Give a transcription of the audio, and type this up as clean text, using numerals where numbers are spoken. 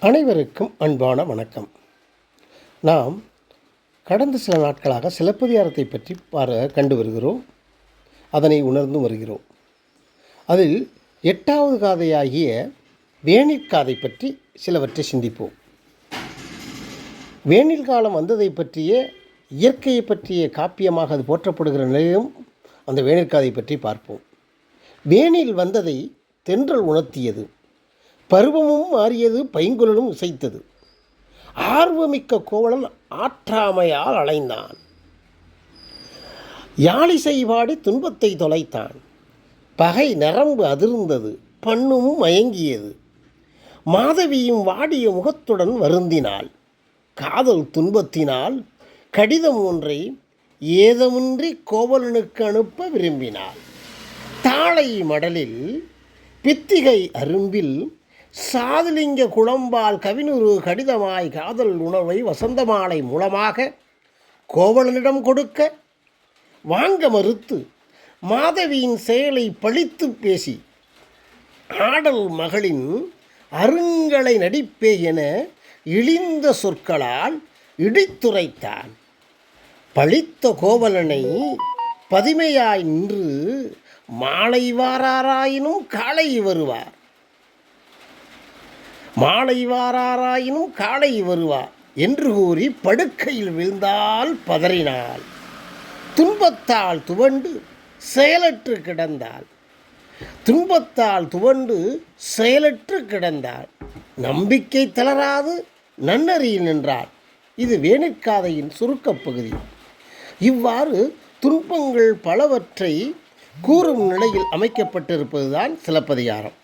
அனைவருக்கும் அன்பான வணக்கம். நாம் கடந்த சில நாட்களாக சிலப்பதிகாரத்தை பற்றி கண்டு வருகிறோம். அதனை உணர்ந்து வருகிறோம். அதில் 8வது காதையாகிய வேனிற்காதை பற்றி சிலவற்றை சிந்திப்போம். வேனில் காலம் வந்ததை பற்றிய இயற்கையை பற்றிய காப்பியமாக அது போற்றப்படுகிற நிலையிலும் அந்த வேனிற்காதை பற்றி பார்ப்போம். வேனில் வந்ததை தென்றல் உணர்த்தியது, பருவமும் மாறியது, பைங்குழலும் இசைத்தது. ஆர்வமிக்க கோவலன் ஆற்றாமையால் அலைந்தான், யாழிசை பாடி துன்பத்தை தொலைத்தான். பகை நரம்பு அதிர்ந்தது, பண்ணும் மயங்கியது. மாதவியும் வாடிய முகத்துடன் வருந்தினாள். காதல் துன்பத்தினால் கடிதம் ஒன்றை ஏதமின்றி கோவலனுக்கு அனுப்ப விரும்பினாள். தாளை மடலில் பித்திகை அரும்பில் சாதுலிங்க குளம்பால் கவினுரு கடிதமாய் காதல் உணர்வை வசந்தமாலை மூலமாக கோவலனிடம் கொடுக்க வாங்க மறுத்து மாதவியின் செயலை பழித்து பேசி ஆடல் மகளின் அருங்கலை நடிப்பே என இழிந்த சொற்களால் இடித்துரைத்தான். பழித்த கோவலனை பதுமையாய் நின்று மாலை வாராராயினும் காலை வருவார், மாலை வாராராயினும் காலை வருவார் என்று கூறி படுக்கையில் விழுந்தால் பதறினாள். துன்பத்தால் துவண்டு செயலற்று கிடந்தாள். துன்பத்தால் துவண்டு செயலற்று கிடந்தாள். நம்பிக்கை தளராது நன்னறியில் நின்றாள். இது வேனிற்காதையின் சுருக்கப் பகுதி. இவ்வாறு துன்பங்கள் பலவற்றை கூறும் நிலையில் அமைக்கப்பட்டிருப்பதுதான் சிலப்பதிகாரம்.